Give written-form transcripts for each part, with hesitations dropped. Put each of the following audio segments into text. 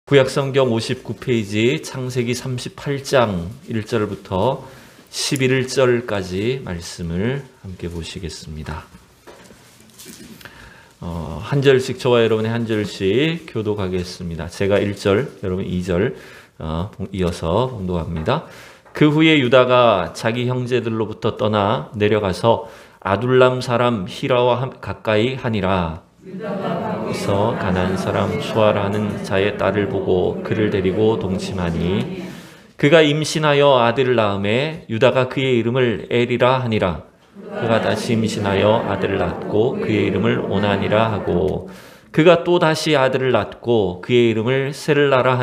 구약성경 59페이지 창세기 38장 1절부터 11절까지 말씀을 함께 보시겠습니다. 한 절씩 저와 여러분의 한 절씩 교독하겠습니다. 제가 1절, 여러분 2절 이어서 봉독합니다. 그 후에 유다가 자기 형제들로부터 떠나 내려가서 아둘람 사람 히라와 가까이 하니라. 그래서 가나안 사람 수아라는 자의 딸을 보고 그를 데리고 동침하니 그가 임신하여 아들을 낳음에 유다가 그의 이름을 엘이라 하니라. 그가 다시 임신하여 아들을 낳고 그의 이름을 오난이라 하고 그가 또 다시 아들을 낳고 그의 이름을 셀라라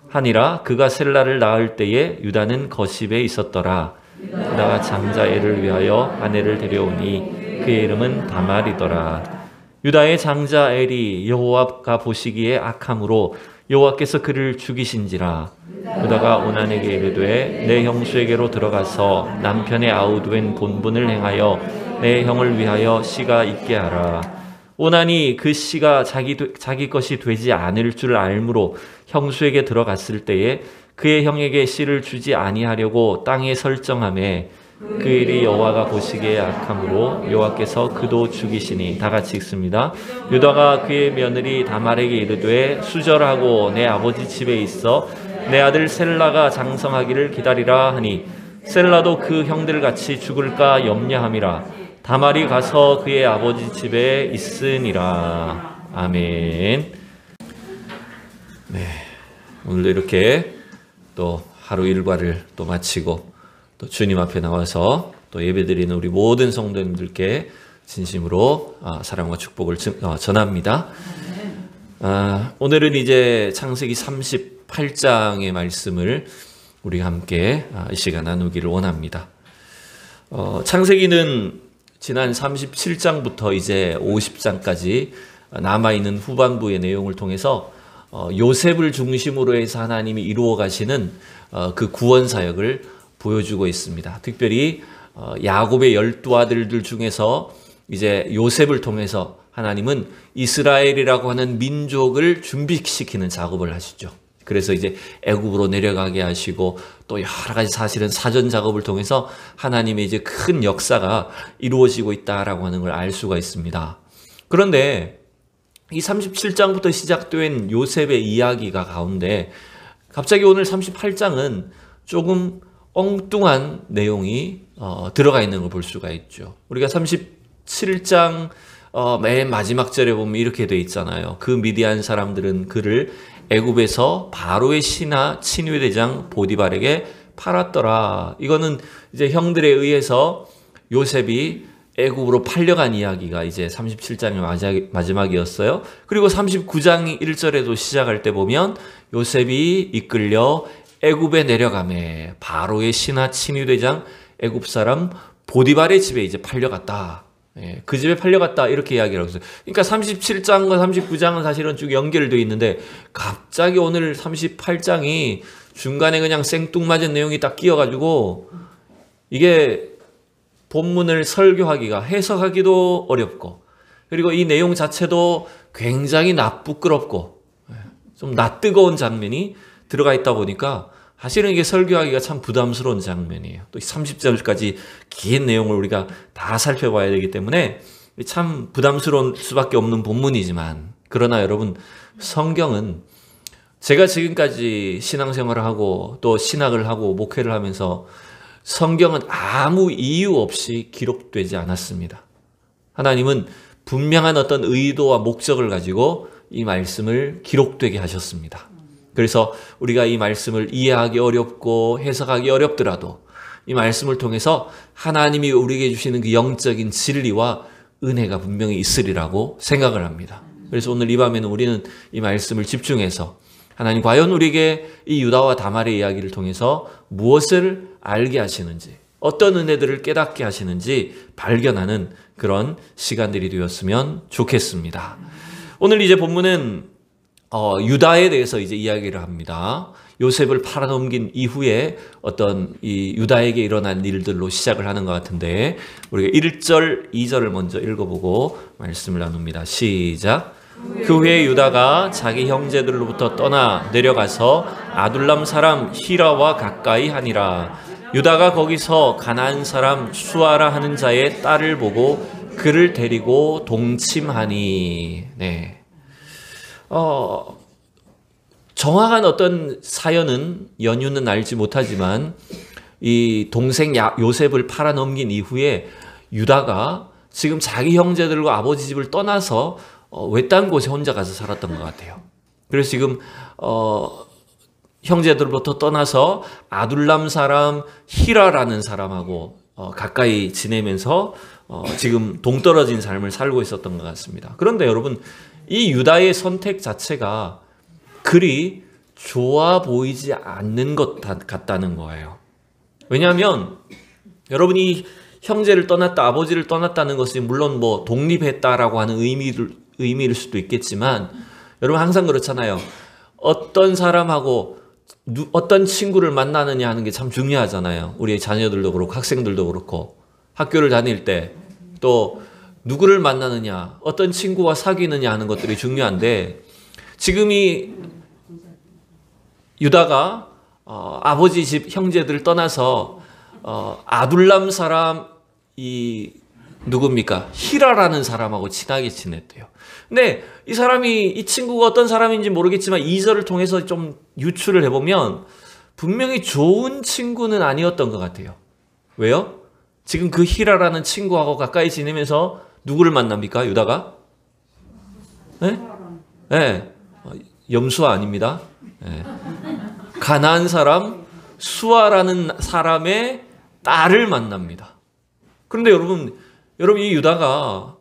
하니라. 그가 셀라를 낳을 때에 유다는 거십에 있었더라. 유다가 장자 엘을 위하여 아내를 데려오니 그의 이름은 다말이더라. 유다의 장자 엘이 여호와가 보시기에 악함으로 여호와께서 그를 죽이신지라. 유다가 오난에게 이르되 내 형수에게로 들어가서 남편의 아우된 본분을 행하여 내 형을 위하여 씨가 있게 하라. 오난이 그 씨가 자기 것이 되지 않을 줄 알므로 형수에게 들어갔을 때에 그의 형에게 씨를 주지 아니하려고 땅에 설정하매 그 일이 여호와가 보시기에 악함으로 여호와께서 그도 죽이시니. 다 같이 읽습니다. 유다가 그의 며느리 다말에게 이르되 수절하고 내 아버지 집에 있어 내 아들 셀라가 장성하기를 기다리라 하니 셀라도 그 형들 같이 죽을까 염려함이라. 다말이 가서 그의 아버지 집에 있으니라. 아멘. 네, 오늘도 이렇게 또 하루 일과를 또 마치고 또 주님 앞에 나와서 또 예배드리는 우리 모든 성도님들께 진심으로 사랑과 축복을 전합니다. 오늘은 이제 창세기 38장의 말씀을 우리 함께 이 시간 나누기를 원합니다. 창세기는 지난 37장부터 이제 50장까지 남아있는 후반부의 내용을 통해서 요셉을 중심으로 해서 하나님이 이루어 가시는 그 구원 사역을 보여주고 있습니다. 특별히 야곱의 12아들들 중에서 이제 요셉을 통해서 하나님은 이스라엘이라고 하는 민족을 준비시키는 작업을 하시죠. 그래서 이제 애굽으로 내려가게 하시고 또 여러 가지 사실은 사전 작업을 통해서 하나님의 이제 큰 역사가 이루어지고 있다라고 하는 걸 알 수가 있습니다. 그런데 이 37장부터 시작된 요셉의 이야기가 가운데 갑자기 오늘 38장은 조금 엉뚱한 내용이 들어가 있는 걸 볼 수가 있죠. 우리가 37장 맨 마지막 절에 보면 이렇게 돼 있잖아요. 그 미디안 사람들은 그를 애굽에서 바로의 신하 친위대장 보디발에게 팔았더라. 이거는 이제 형들에 의해서 요셉이 애굽으로 팔려간 이야기가 이제 37장의 마지막이었어요. 그리고 39장 1절에도 시작할 때 보면 요셉이 이끌려 애굽에 내려가매 바로의 신하 친위대장 애굽 사람 보디발의 집에 이제 팔려갔다. 그 집에 팔려갔다 이렇게 이야기를 하고 있어요. 그러니까 37장과 39장은 사실은 쭉 연결되어 있는데 갑자기 오늘 38장이 중간에 그냥 생뚱맞은 내용이 딱 끼어가지고 이게 본문을 설교하기가 해석하기도 어렵고 그리고 이 내용 자체도 굉장히 부끄럽고 좀 낯뜨거운 장면이 들어가 있다 보니까 사실은 이게 설교하기가 참 부담스러운 장면이에요. 또 30절까지 긴 내용을 우리가 다 살펴봐야 되기 때문에 참 부담스러운 수밖에 없는 본문이지만 그러나 여러분 성경은 제가 지금까지 신앙생활을 하고 또 신학을 하고 목회를 하면서 성경은 아무 이유 없이 기록되지 않았습니다. 하나님은 분명한 어떤 의도와 목적을 가지고 이 말씀을 기록되게 하셨습니다. 그래서 우리가 이 말씀을 이해하기 어렵고 해석하기 어렵더라도 이 말씀을 통해서 하나님이 우리에게 주시는 그 영적인 진리와 은혜가 분명히 있으리라고 생각을 합니다. 그래서 오늘 이 밤에는 우리는 이 말씀을 집중해서 하나님 과연 우리에게 이 유다와 다말의 이야기를 통해서 무엇을 알게 하시는지 어떤 은혜들을 깨닫게 하시는지 발견하는 그런 시간들이 되었으면 좋겠습니다. 오늘 이제 본문은 유다에 대해서 이제 이야기를 합니다. 요셉을 팔아넘긴 이후에 어떤 이 유다에게 일어난 일들로 시작을 하는 것 같은데 우리가 1절, 2절을 먼저 읽어보고 말씀을 나눕니다. 시작. 그 후에 유다가 자기 형제들로부터 떠나 내려가서 아둘람 사람 히라와 가까이 하니라. 유다가 거기서 가나안 사람 수아라 하는 자의 딸을 보고 그를 데리고 동침하니. 네. 정확한 어떤 사연은 연유는 알지 못하지만 이 동생 요셉을 팔아넘긴 이후에 유다가 지금 자기 형제들과 아버지 집을 떠나서 외딴 곳에 혼자 가서 살았던 것 같아요. 그래서 지금 형제들부터 떠나서 아둘람 사람 히라라는 사람하고 가까이 지내면서 지금 동떨어진 삶을 살고 있었던 것 같습니다. 그런데 여러분, 이 유다의 선택 자체가 그리 좋아 보이지 않는 것 같다는 거예요. 왜냐하면 여러분이 형제를 떠났다, 아버지를 떠났다는 것이 물론 뭐 독립했다라고 하는 의미일 수도 있겠지만, 여러분 항상 그렇잖아요. 어떤 사람하고 어떤 친구를 만나느냐 하는 게 참 중요하잖아요. 우리 자녀들도 그렇고 학생들도 그렇고 학교를 다닐 때 또 누구를 만나느냐, 어떤 친구와 사귀느냐 하는 것들이 중요한데, 지금 이 유다가 아버지 집 형제들을 떠나서 아둘람 사람 이 누굽니까? 히라라는 사람하고 친하게 지냈대요. 근데 이 사람이, 이 친구가 어떤 사람인지 모르겠지만 2절을 통해서 좀 유추를 해보면 분명히 좋은 친구는 아니었던 것 같아요. 왜요? 지금 그 히라라는 친구하고 가까이 지내면서 누구를 만납니까? 유다가? 네? 네. 염수아 아닙니다. 네. 가나안 사람 수아라는 사람의 딸을 만납니다. 그런데 여러분 이 유다가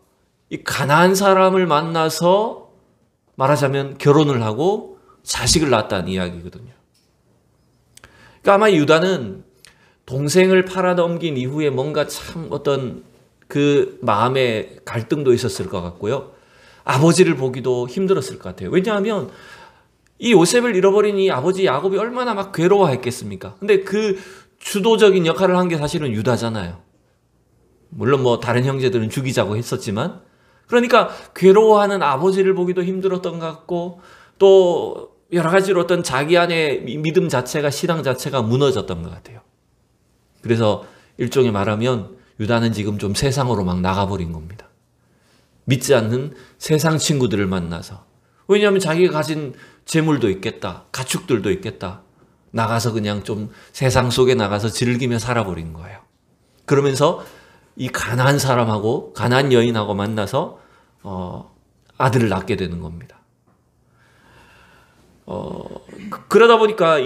이 가나안 사람을 만나서 말하자면 결혼을 하고 자식을 낳았다는 이야기거든요. 그러니까 아마 유다는 동생을 팔아넘긴 이후에 뭔가 참 어떤 그 마음의 갈등도 있었을 것 같고요. 아버지를 보기도 힘들었을 것 같아요. 왜냐하면 이 요셉을 잃어버린 이 아버지 야곱이 얼마나 막 괴로워했겠습니까? 근데 그 주도적인 역할을 한 게 사실은 유다잖아요. 물론 뭐 다른 형제들은 죽이자고 했었지만, 그러니까 괴로워하는 아버지를 보기도 힘들었던 것 같고, 또 여러 가지로 어떤 자기 안의 믿음 자체가, 신앙 자체가 무너졌던 것 같아요. 그래서 일종의 말하면 유다는 지금 좀 세상으로 막 나가버린 겁니다. 믿지 않는 세상 친구들을 만나서. 왜냐하면 자기가 가진 재물도 있겠다, 가축들도 있겠다, 나가서 그냥 좀 세상 속에 나가서 즐기며 살아버린 거예요. 그러면서 이 가난한 사람하고, 가난한 여인하고 만나서 아들을 낳게 되는 겁니다. 그러다 보니까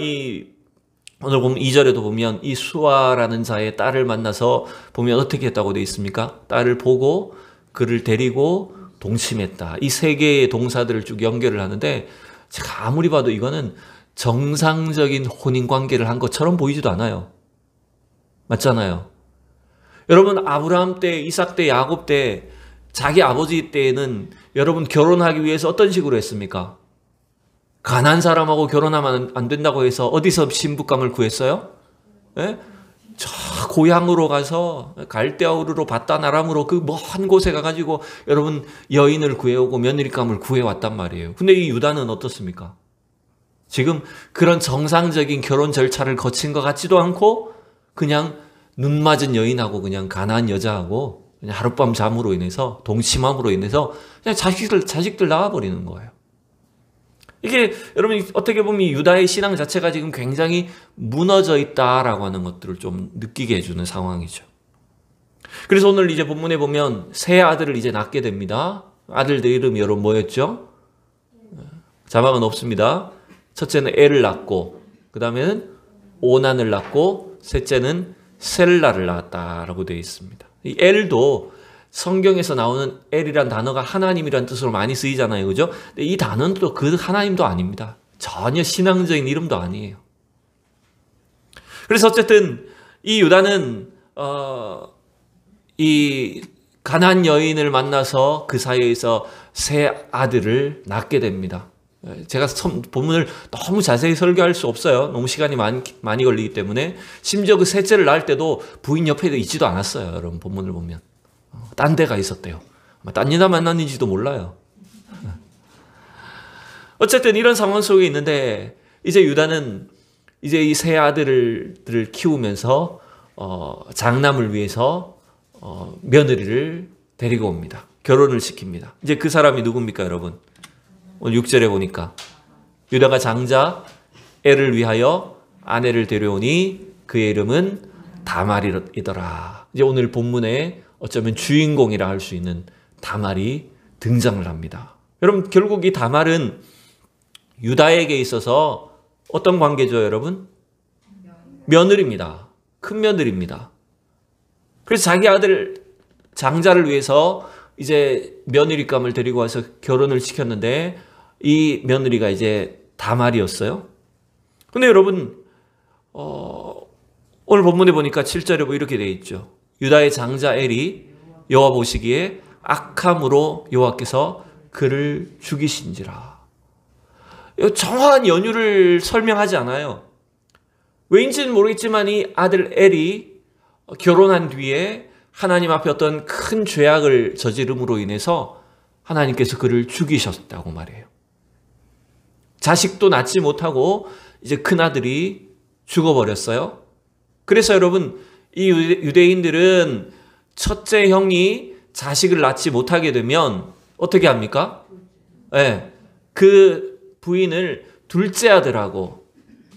오늘 보면 2절에도 보면 이 수아라는 자의 딸을 만나서 보면 어떻게 했다고 되어 있습니까? 딸을 보고 그를 데리고 동침했다. 이 세 개의 동사들을 쭉 연결을 하는데, 제가 아무리 봐도 이거는 정상적인 혼인관계를 한 것처럼 보이지도 않아요. 맞잖아요. 여러분 아브라함 때, 이삭 때, 야곱 때, 자기 아버지 때에는 여러분 결혼하기 위해서 어떤 식으로 했습니까? 가난한 사람하고 결혼하면 안 된다고 해서 어디서 신부감을 구했어요? 네? 저 고향으로 가서 갈대아우르로 바다나람으로 그 먼 곳에 가가지고 여러분 여인을 구해오고 며느리감을 구해왔단 말이에요. 근데 이 유다는 어떻습니까? 지금 그런 정상적인 결혼 절차를 거친 것 같지도 않고 그냥 눈 맞은 여인하고 그냥 가난한 여자하고 그냥 하룻밤 잠으로 인해서, 동침함으로 인해서 그냥 자식들 낳아버리는 거예요. 이게 여러분 어떻게 보면 유다의 신앙 자체가 지금 굉장히 무너져 있다라고 하는 것들을 좀 느끼게 해주는 상황이죠. 그래서 오늘 이제 본문에 보면 세 아들을 이제 낳게 됩니다. 아들들 이름이 여러분 뭐였죠? 자막은 없습니다. 첫째는 엘을 낳고, 그 다음에는 오난을 낳고, 셋째는 셀라를 낳았다라고 되어 있습니다. 이 엘도 성경에서 나오는 엘이란 단어가 하나님이란 뜻으로 많이 쓰이잖아요. 그죠? 근데 이 단어는 또 그 하나님도 아닙니다. 전혀 신앙적인 이름도 아니에요. 그래서 어쨌든 이 유다는 이 가난안 여인을 만나서 그 사이에서 세 아들을 낳게 됩니다. 제가 본문을 너무 자세히 설교할 수 없어요. 너무 시간이 많이 걸리기 때문에. 심지어 그 셋째를 낳을 때도 부인 옆에 있지도 않았어요. 여러분 본문을 보면 딴 데가 있었대요. 딴 여자 만났는지도 몰라요. 어쨌든 이런 상황 속에 있는데 이제 유다는 이제 이 세 아들을 키우면서 장남을 위해서 며느리를 데리고 옵니다. 결혼을 시킵니다. 이제 그 사람이 누굽니까, 여러분? 오늘 6절에 보니까 유다가 장자 애를 위하여 아내를 데려오니 그의 이름은 다말이더라. 이제 오늘 본문에 어쩌면 주인공이라 할 수 있는 다말이 등장을 합니다. 여러분, 결국 이 다말은 유다에게 있어서 어떤 관계죠, 여러분? 며느리입니다. 큰 며느리입니다. 그래서 자기 아들 장자를 위해서 이제 며느리감을 데리고 와서 결혼을 시켰는데 이 며느리가 이제 다말이었어요. 근데 여러분, 오늘 본문에 보니까 7절에 이렇게 되어 있죠. 유다의 장자 엘이 여호와 보시기에 악함으로 여호와께서 그를 죽이신지라. 정확한 연유를 설명하지 않아요. 왜인지는 모르겠지만 이 아들 엘이 결혼한 뒤에 하나님 앞에 어떤 큰 죄악을 저지름으로 인해서 하나님께서 그를 죽이셨다고 말해요. 자식도 낳지 못하고 이제 큰아들이 죽어버렸어요. 그래서 여러분, 이 유대인들은 첫째 형이 자식을 낳지 못하게 되면 어떻게 합니까? 네, 그 부인을 둘째 아들하고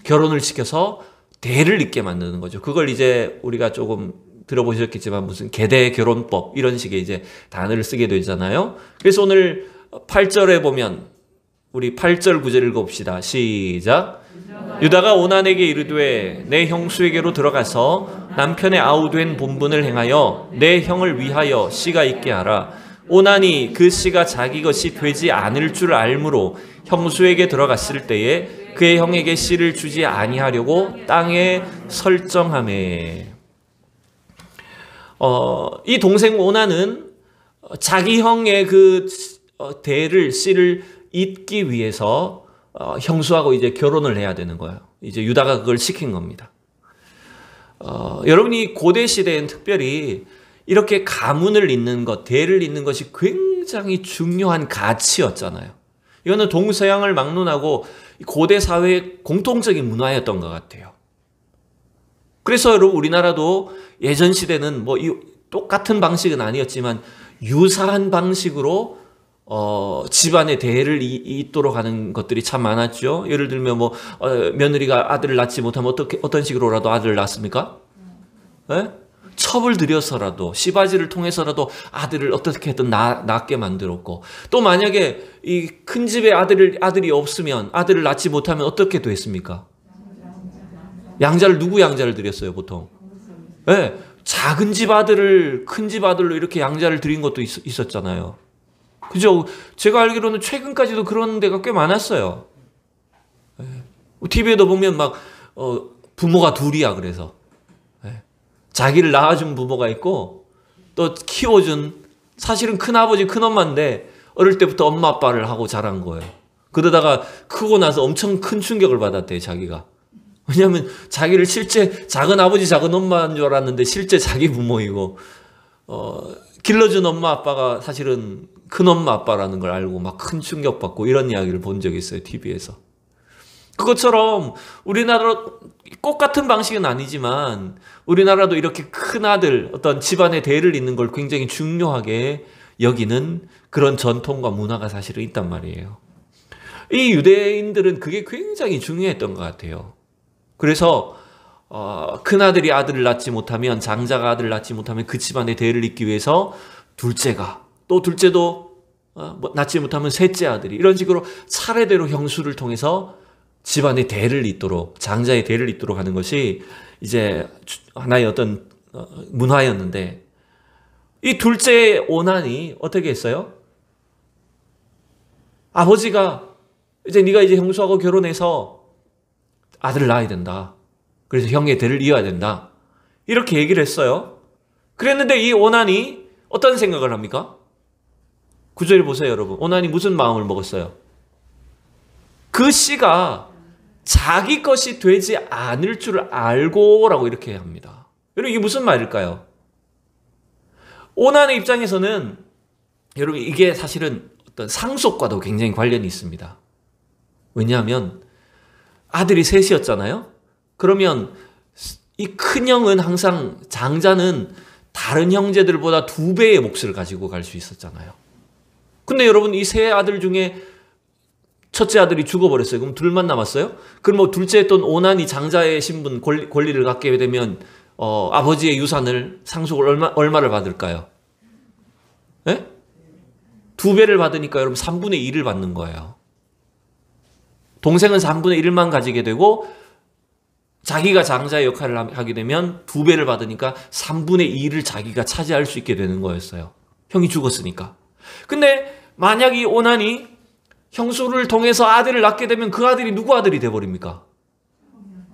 결혼을 시켜서 대를 잇게 만드는 거죠. 그걸 이제 우리가 조금 들어보셨겠지만 무슨 계대 결혼법 이런 식의 이제 단어를 쓰게 되잖아요. 그래서 오늘 8절에 보면 우리 8절 9절 읽어봅시다. 시작. 유다가 오난에게 이르되 내 형수에게로 들어가서 남편의 아우된 본분을 행하여 내 형을 위하여 씨가 있게 하라. 오난이 그 씨가 자기 것이 되지 않을 줄 알므로 형수에게 들어갔을 때에 그의 형에게 씨를 주지 아니하려고 땅에 설정하매. 이 동생 오난은 자기 형의 그 대를 씨를 잇기 위해서 형수하고 이제 결혼을 해야 되는 거예요. 이제 유다가 그걸 시킨 겁니다. 여러분이 고대 시대엔 특별히 이렇게 가문을 잇는 것, 대를 잇는 것이 굉장히 중요한 가치였잖아요. 이거는 동서양을 막론하고 고대 사회의 공통적인 문화였던 것 같아요. 그래서 여러분 우리나라도 예전 시대는 뭐 똑같은 방식은 아니었지만 유사한 방식으로 집안의 대를 잇도록 하는 것들이 참 많았죠. 예를 들면 뭐 며느리가 아들을 낳지 못하면 어떤 식으로라도 아들을 낳습니까? 네? 첩을 들여서라도 시바지를 통해서라도 아들을 어떻게든 낳게 만들었고, 또 만약에 이 큰 집에 아들이 없으면 아들을 낳지 못하면 어떻게 됐습니까? 누구 양자를 드렸어요 보통? 네, 작은 집 아들을 큰 집 아들로 이렇게 양자를 드린 것도 있었잖아요. 그죠? 제가 알기로는 최근까지도 그런 데가 꽤 많았어요. TV에도 보면 막 부모가 둘이야. 그래서 자기를 낳아준 부모가 있고 또 키워준, 사실은 큰아버지 큰엄마인데 어릴 때부터 엄마 아빠를 하고 자란 거예요. 그러다가 크고 나서 엄청 큰 충격을 받았대요, 자기가. 왜냐하면 자기를 실제 작은 아버지 작은 엄마인 줄 알았는데 실제 자기 부모이고, 길러준 엄마 아빠가 사실은 큰 엄마 아빠라는 걸 알고 막 큰 충격받고 이런 이야기를 본 적이 있어요, TV에서. 그것처럼 우리나라 꼭 같은 방식은 아니지만 우리나라도 이렇게 큰 아들, 어떤 집안의 대를 잇는 걸 굉장히 중요하게 여기는 그런 전통과 문화가 사실은 있단 말이에요. 이 유대인들은 그게 굉장히 중요했던 것 같아요. 그래서 큰아들이 아들을 낳지 못하면, 장자가 아들을 낳지 못하면 그 집안의 대를 잇기 위해서 둘째가, 또 둘째도 낳지 못하면 셋째 아들이, 이런 식으로 차례대로 형수를 통해서 집안의 대를 잇도록, 장자의 대를 잇도록 하는 것이 이제 하나의 어떤 문화였는데, 이 둘째 오난이 어떻게 했어요? 아버지가 네가 이제 형수하고 결혼해서 아들을 낳아야 된다. 그래서 형의 대를 이어야 된다. 이렇게 얘기를 했어요. 그랬는데 이 오난이 어떤 생각을 합니까? 9절 보세요, 여러분. 오난이 무슨 마음을 먹었어요? 그 씨가 자기 것이 되지 않을 줄 알고라고 이렇게 합니다. 여러분, 이게 무슨 말일까요? 오난의 입장에서는 여러분 이게 사실은 어떤 상속과도 굉장히 관련이 있습니다. 왜냐하면 아들이 셋이었잖아요. 그러면 이 큰형은 항상 장자는 다른 형제들보다 2배의 몫을 가지고 갈 수 있었잖아요. 근데 여러분 이 세 아들 중에 첫째 아들이 죽어버렸어요. 그럼 둘만 남았어요? 그럼 뭐 둘째 했던 오난이 장자의 신분 권리를 갖게 되면 아버지의 유산을 상속을 얼마를 받을까요? 네? 2배를 받으니까 여러분 3분의 1을 받는 거예요. 동생은 3분의 1만 가지게 되고 자기가 장자의 역할을 하게 되면 2배를 받으니까 3분의 2를 자기가 차지할 수 있게 되는 거였어요. 형이 죽었으니까. 근데 만약 이 오난이 형수를 통해서 아들을 낳게 되면 그 아들이 누구 아들이 돼버립니까?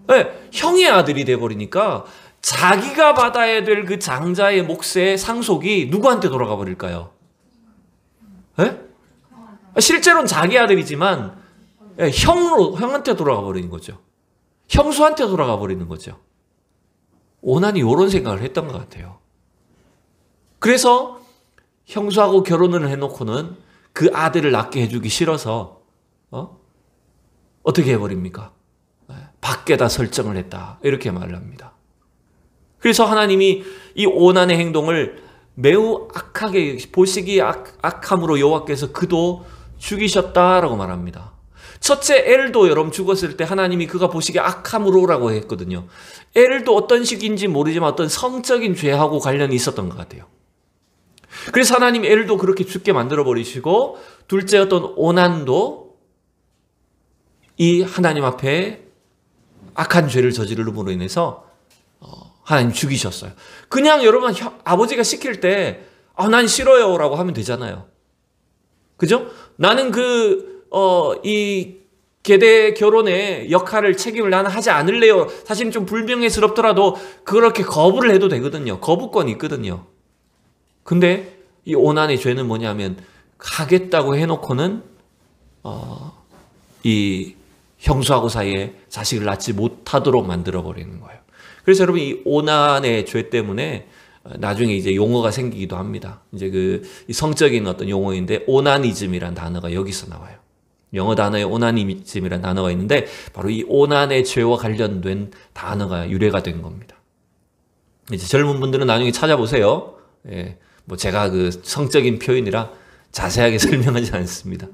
네, 형의 아들이 돼버리니까 자기가 받아야 될 그 장자의 몫의 상속이 누구한테 돌아가 버릴까요? 네? 실제로는 자기 아들이지만 형한테 돌아가 버리는 거죠. 형수한테 돌아가 버리는 거죠. 오난이 이런 생각을 했던 것 같아요. 그래서 형수하고 결혼을 해놓고는 그 아들을 낳게 해주기 싫어서 어떻게 해버립니까? 밖에다 설정을 했다. 이렇게 말을 합니다. 그래서 하나님이 이 오난의 행동을 매우 악하게 보시기 악함으로 여호와께서 그도 죽이셨다라고 말합니다. 첫째 엘도 여러분 죽었을 때 하나님이 그가 보시기에 악함으로라고 했거든요. 엘도 어떤 식인지 모르지만 어떤 성적인 죄하고 관련이 있었던 것 같아요. 그래서 하나님 엘도 그렇게 죽게 만들어 버리시고 둘째였던 오난도 이 하나님 앞에 악한 죄를 저지름으로 인해서 하나님 죽이셨어요. 그냥 여러분 아버지가 시킬 때 난 싫어요라고 하면 되잖아요. 그죠? 나는 이 계대 결혼의 역할을 책임을 나는 하지 않을래요. 사실은 좀 불명예스럽더라도 그렇게 거부를 해도 되거든요. 거부권이 있거든요. 근데 이 오난의 죄는 뭐냐면 하겠다고 해놓고는 이 형수하고 사이에 자식을 낳지 못하도록 만들어버리는 거예요. 그래서 여러분 이 오난의 죄 때문에 나중에 이제 용어가 생기기도 합니다. 이제 이 성적인 어떤 용어인데 오나니즘이란 단어가 여기서 나와요. 영어 단어에 오나니즘이란 단어가 있는데 바로 이 오난의 죄와 관련된 단어가 유래가 된 겁니다. 이제 젊은 분들은 나중에 찾아보세요. 예, 뭐 제가 그 성적인 표현이라 자세하게 설명하지 않습니다.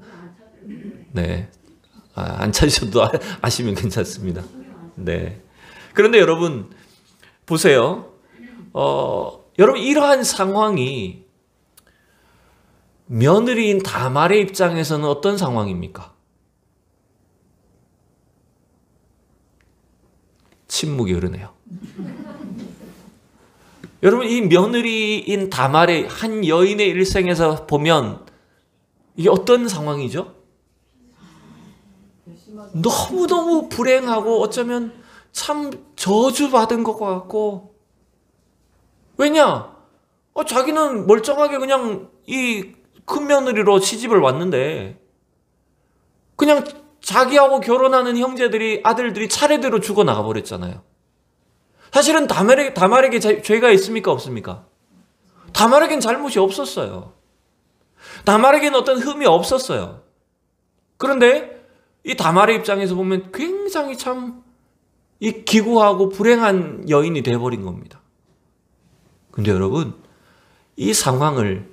네, 안 찾으셔도 아시면 괜찮습니다. 네. 그런데 여러분 보세요. 여러분 이러한 상황이 며느리인 다말의 입장에서는 어떤 상황입니까? 침묵이 흐르네요. 여러분 이 며느리인 다말의 한 여인의 일생에서 보면 이게 어떤 상황이죠? 너무너무 불행하고 어쩌면 참 저주받은 것 같고 왜냐? 자기는 멀쩡하게 그냥 이 큰며느리로 시집을 왔는데 그냥 자기하고 결혼하는 형제들이 아들들이 차례대로 죽어나가 버렸잖아요. 사실은 다말에게 죄가 있습니까? 없습니까? 다말에겐 잘못이 없었어요. 다말에겐 어떤 흠이 없었어요. 그런데 이 다말의 입장에서 보면 굉장히 참 이 기구하고 불행한 여인이 돼버린 겁니다. 근데 여러분 이 상황을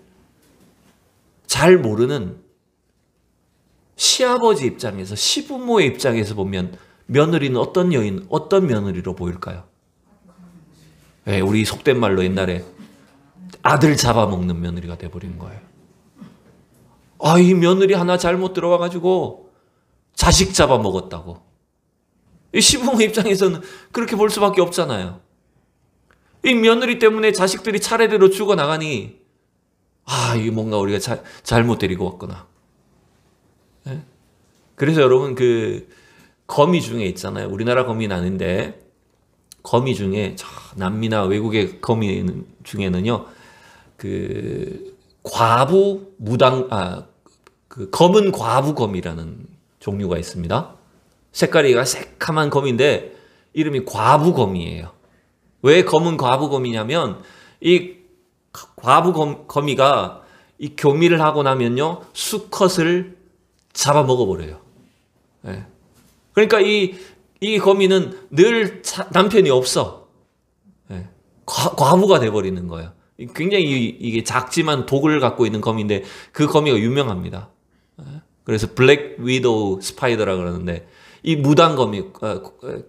잘 모르는 시아버지 입장에서 시부모의 입장에서 보면 며느리는 어떤 여인, 어떤 며느리로 보일까요? 네, 우리 속된 말로 옛날에 아들 잡아먹는 며느리가 돼버린 거예요. 이 며느리 하나 잘못 들어와가지고 자식 잡아먹었다고. 이 시부모 입장에서는 그렇게 볼 수밖에 없잖아요. 이 며느리 때문에 자식들이 차례대로 죽어나가니 이게 뭔가 우리가 잘못 데리고 왔구나. 네? 그래서 여러분 거미 중에 있잖아요. 우리나라 거미는 아닌데 거미 중에 남미나 외국의 거미 중에는요 검은 과부거미라는 종류가 있습니다. 색깔이 새카만 거미인데 이름이 과부거미예요. 왜 검은 과부거미냐면 이 과부거미가 이 교미를 하고 나면요 수컷을 잡아먹어버려요. 예. 그러니까 이 거미는 늘 남편이 없어. 예. 과부가 돼버리는 거예요. 굉장히 이게 작지만 독을 갖고 있는 거미인데 그 거미가 유명합니다. 예. 그래서 블랙 위도우 스파이더라 그러는데 이 무당 거미,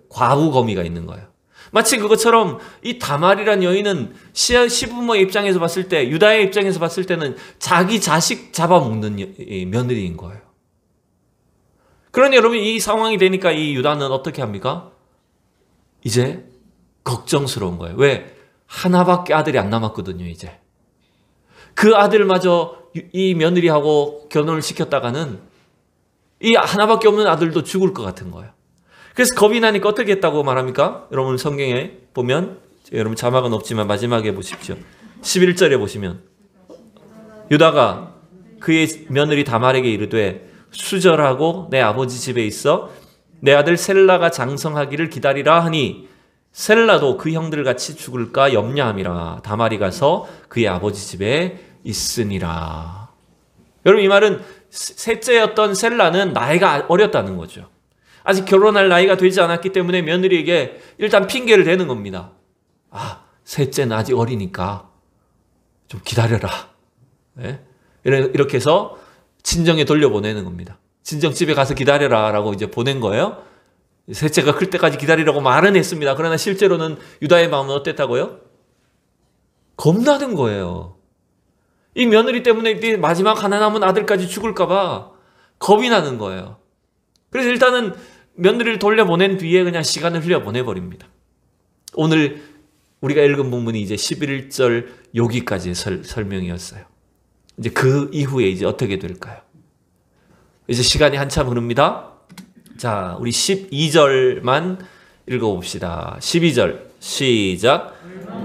과부 거미가 있는 거예요. 마치 그것처럼 이 다말이란 여인은 시부모의 입장에서 봤을 때, 유다의 입장에서 봤을 때는 자기 자식 잡아먹는 며느리인 거예요. 그러니 여러분 이 상황이 되니까 이 유다는 어떻게 합니까? 이제 걱정스러운 거예요. 왜? 하나밖에 아들이 안 남았거든요, 이제. 그 아들마저 이 며느리하고 결혼을 시켰다가는 이 하나밖에 없는 아들도 죽을 것 같은 거예요. 그래서 겁이 나니까 어떻게 했다고 말합니까? 여러분 성경에 보면, 여러분 자막은 없지만 마지막에 보십시오. 11절에 보시면 유다가 그의 며느리 다말에게 이르되 수절하고 내 아버지 집에 있어 내 아들 셀라가 장성하기를 기다리라 하니 셀라도 그 형들 같이 죽을까 염려함이라. 다말이 가서 그의 아버지 집에 있으니라. 여러분 이 말은 셋째였던 셀라는 나이가 어렸다는 거죠. 아직 결혼할 나이가 되지 않았기 때문에 며느리에게 일단 핑계를 대는 겁니다. 아, 셋째는 아직 어리니까 좀 기다려라. 네? 이렇게 해서 친정에 돌려보내는 겁니다. 친정집에 가서 기다려라 라고 이제 보낸 거예요. 셋째가 클 때까지 기다리라고 말은 했습니다. 그러나 실제로는 유다의 마음은 어땠다고요? 겁나는 거예요. 이 며느리 때문에 마지막 하나 남은 아들까지 죽을까봐 겁이 나는 거예요. 그래서 일단은 며느리를 돌려보낸 뒤에 그냥 시간을 흘려보내버립니다. 오늘 우리가 읽은 본문이 이제 11절 여기까지의 설명이었어요. 이제 그 이후에 이제 어떻게 될까요? 이제 시간이 한참 흐릅니다. 자, 우리 12절만 읽어봅시다. 12절 시작.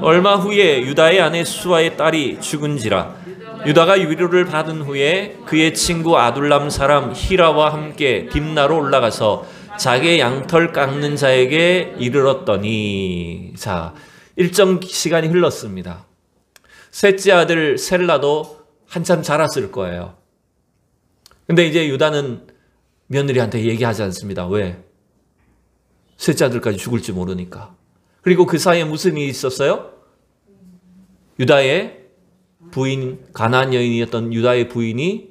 얼마 후에 유다의 아내 수아의 딸이 죽은지라. 유다가 위로를 받은 후에 그의 친구 아둘람 사람 히라와 함께 딥나로 올라가서 자기의 양털 깎는 자에게 이르렀더니, 자, 일정 시간이 흘렀습니다. 셋째 아들 셀라도 한참 자랐을 거예요. 근데 이제 유다는 며느리한테 얘기하지 않습니다. 왜? 셋째 아들까지 죽을지 모르니까. 그리고 그 사이에 무슨 일이 있었어요? 유다의 부인, 가나안 여인이었던 유다의 부인이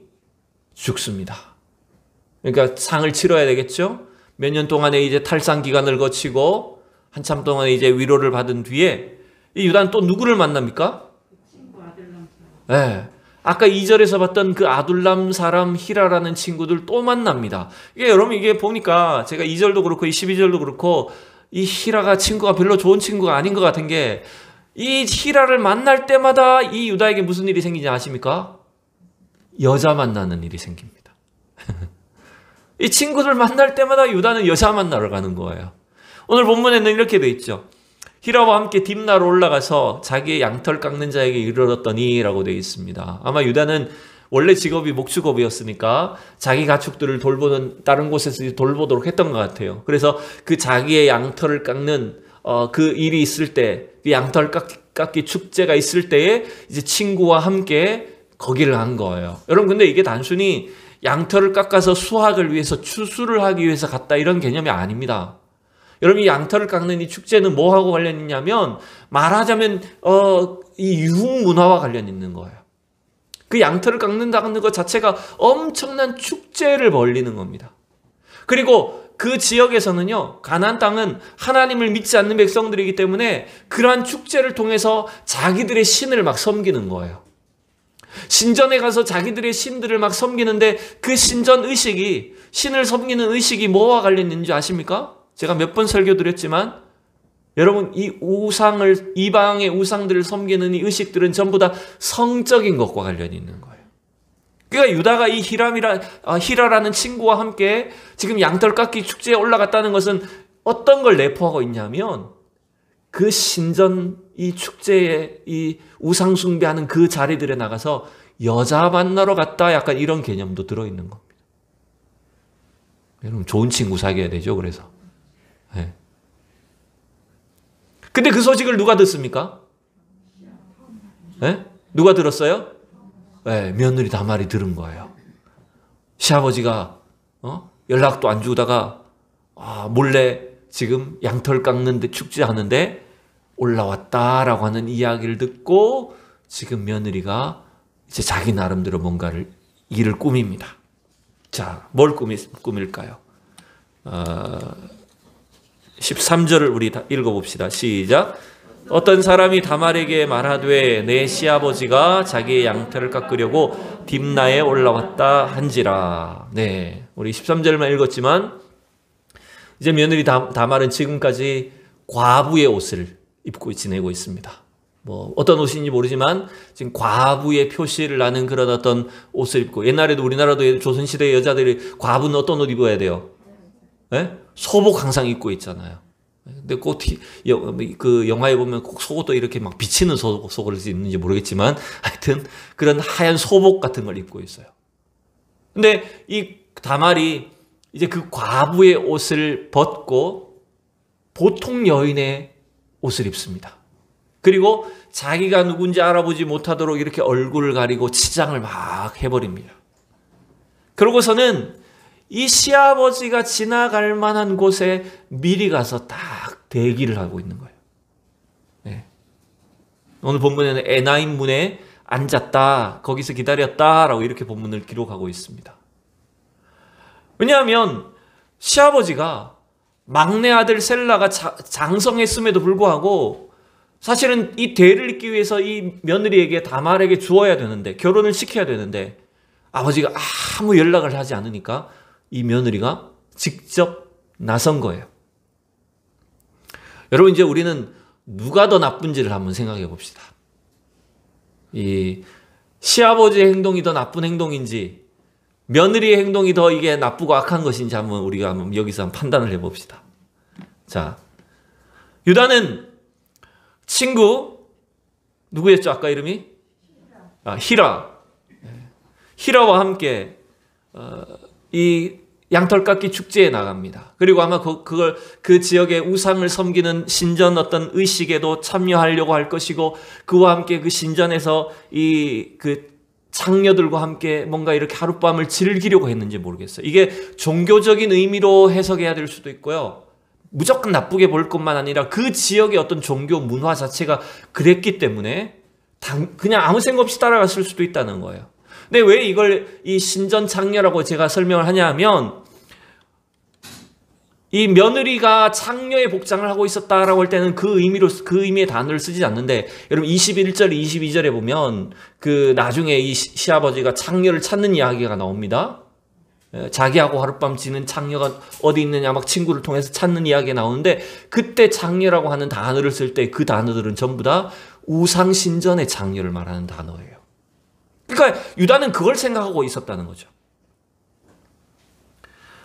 죽습니다. 그러니까 상을 치러야 되겠죠? 몇 년 동안의 이제 탈상 기간을 거치고 한참 동안에 이제 위로를 받은 뒤에 이 유다는 또 누구를 만납니까? 네. 아까 2절에서 봤던 그 아둘람 사람 히라라는 친구들 또 만납니다. 이게 여러분 이게 보니까 제가 2절도 그렇고 12절도 그렇고 이 히라가 친구가 별로 좋은 친구가 아닌 것 같은 게 이 히라를 만날 때마다 이 유다에게 무슨 일이 생기지 아십니까? 여자 만나는 일이 생깁니다. 이 친구들 만날 때마다 유다는 여자 만나러 가는 거예요. 오늘 본문에는 이렇게 돼 있죠. 히라와 함께 딥나로 올라가서 자기의 양털 깎는 자에게 이르렀더니 라고 되어 있습니다. 아마 유다는 원래 직업이 목축업이었으니까 자기 가축들을 돌보는 다른 곳에서 돌보도록 했던 것 같아요. 그래서 그 자기의 양털을 깎는 그 일이 있을 때, 그 양털 깎기 축제가 있을 때에 이제 친구와 함께 거기를 간 거예요. 여러분 근데 이게 단순히 양털을 깎아서 수확을 위해서 추수를 하기 위해서 갔다 이런 개념이 아닙니다. 여러분 이 양털을 깎는 이 축제는 뭐하고 관련 있냐면 말하자면 이 유흥 문화와 관련 있는 거예요. 그 양털을 깎는다는 것 자체가 엄청난 축제를 벌리는 겁니다. 그리고 그 지역에서는요, 가나안 땅은 하나님을 믿지 않는 백성들이기 때문에 그러한 축제를 통해서 자기들의 신을 막 섬기는 거예요. 신전에 가서 자기들의 신들을 막 섬기는데 그 신전 의식이, 신을 섬기는 의식이 뭐와 관련 있는지 아십니까? 제가 몇 번 설교 드렸지만 여러분 이 우상을, 이방의 우상들을 섬기는 이 의식들은 전부 다 성적인 것과 관련이 있는 거예요. 그러니까 유다가 이 히라라는 친구와 함께 지금 양털 깎기 축제에 올라갔다는 것은 어떤 걸 내포하고 있냐면 그 신전 이 축제에 이 우상 숭배하는 그 자리들에 나가서 여자 만나러 갔다 약간 이런 개념도 들어있는 겁니다. 여러분 좋은 친구 사귀어야 되죠. 그래서 네. 근데 그 소식을 누가 듣습니까? 네? 누가 들었어요? 네, 며느리 다말이 들은 거예요. 시아버지가 연락도 안 주다가 몰래 지금 양털 깎는데 축제하는데 올라왔다라고 하는 이야기를 듣고 지금 며느리가 이제 자기 나름대로 뭔가를 일을 꾸밉니다. 자, 뭘 꾸밀까요? 13절을 우리 다 읽어봅시다. 시작. 어떤 사람이 다말에게 말하되 내 시아버지가 자기의 양털을 깎으려고 딥나에 올라왔다 한지라. 네, 우리 13절만 읽었지만 이제 며느리 다말은 지금까지 과부의 옷을 입고 지내고 있습니다. 뭐 어떤 옷인지 모르지만 지금 과부의 표시를 나는 그런 어떤 옷을 입고, 옛날에도 우리나라도 조선시대 여자들이 과부는 어떤 옷 입어야 돼요? 네? 소복 항상 입고 있잖아요. 근데 꼭 그 영화에 보면 꼭 속옷도 이렇게 막 비치는 속옷을 입는지 모르겠지만 하여튼 그런 하얀 소복 같은 걸 입고 있어요. 근데 이 다말이 이제 그 과부의 옷을 벗고 보통 여인의 옷을 입습니다. 그리고 자기가 누군지 알아보지 못하도록 이렇게 얼굴을 가리고 치장을 막 해버립니다. 그러고서는 이 시아버지가 지나갈 만한 곳에 미리 가서 딱 대기를 하고 있는 거예요. 네. 오늘 본문에는 에나임 문에 앉았다, 거기서 기다렸다라고 이렇게 본문을 기록하고 있습니다. 왜냐하면 시아버지가 막내 아들 셀라가 장성했음에도 불구하고 사실은 이 대를 잇기 위해서 이 며느리에게 다말에게 주어야 되는데, 결혼을 시켜야 되는데 아버지가 아무 연락을 하지 않으니까 이 며느리가 직접 나선 거예요. 여러분, 이제 우리는 누가 더 나쁜지를 한번 생각해 봅시다. 이 시아버지의 행동이 더 나쁜 행동인지, 며느리의 행동이 더 이게 나쁘고 악한 것인지 우리가 여기서 한번 판단을 해 봅시다. 자, 유다는 친구 누구였죠? 아까 이름이? 히라와 함께 이 양털 깎기 축제에 나갑니다. 그리고 아마 그 지역의 우상을 섬기는 신전 어떤 의식에도 참여하려고 할 것이고, 그와 함께 그 신전에서 그 창녀들과 함께 뭔가 이렇게 하룻밤을 즐기려고 했는지 모르겠어요. 이게 종교적인 의미로 해석해야 될 수도 있고요, 무조건 나쁘게 볼 것만 아니라 그 지역의 어떤 종교 문화 자체가 그랬기 때문에 그냥 아무 생각 없이 따라갔을 수도 있다는 거예요. 근데 왜 이걸 이 신전 창녀라고 제가 설명을 하냐 하면, 이 며느리가 창녀의 복장을 하고 있었다라고 할 때는 그 의미의 단어를 쓰지 않는데, 여러분 21절, 22절에 보면 그 나중에 이 시아버지가 창녀를 찾는 이야기가 나옵니다. 자기하고 하룻밤 지는 창녀가 어디 있느냐 막 친구를 통해서 찾는 이야기가 나오는데, 그때 창녀라고 하는 단어를 쓸 때 그 단어들은 전부 다 우상신전의 창녀를 말하는 단어예요. 그러니까 유다는 그걸 생각하고 있었다는 거죠.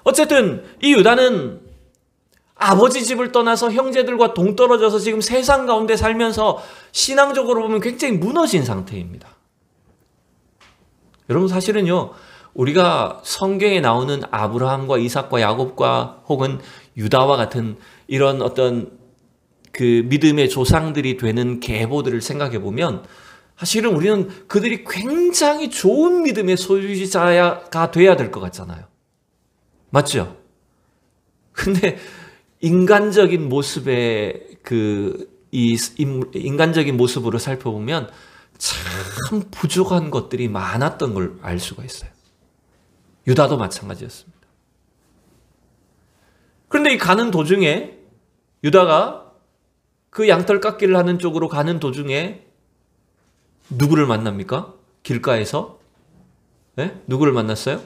어쨌든 이 유다는 아버지 집을 떠나서 형제들과 동떨어져서 지금 세상 가운데 살면서 신앙적으로 보면 굉장히 무너진 상태입니다. 여러분, 사실은요, 우리가 성경에 나오는 아브라함과 이삭과 야곱과 혹은 유다와 같은 이런 어떤 그 믿음의 조상들이 되는 계보들을 생각해 보면, 사실은 우리는 그들이 굉장히 좋은 믿음의 소유자가 돼야 될 것 같잖아요. 맞죠? 근데 인간적인 모습의 인간적인 모습으로 살펴보면 참 부족한 것들이 많았던 걸 알 수가 있어요. 유다도 마찬가지였습니다. 그런데 이 가는 도중에 유다가 그 양털 깎기를 하는 쪽으로 가는 도중에 누구를 만납니까? 길가에서? 네? 누구를 만났어요?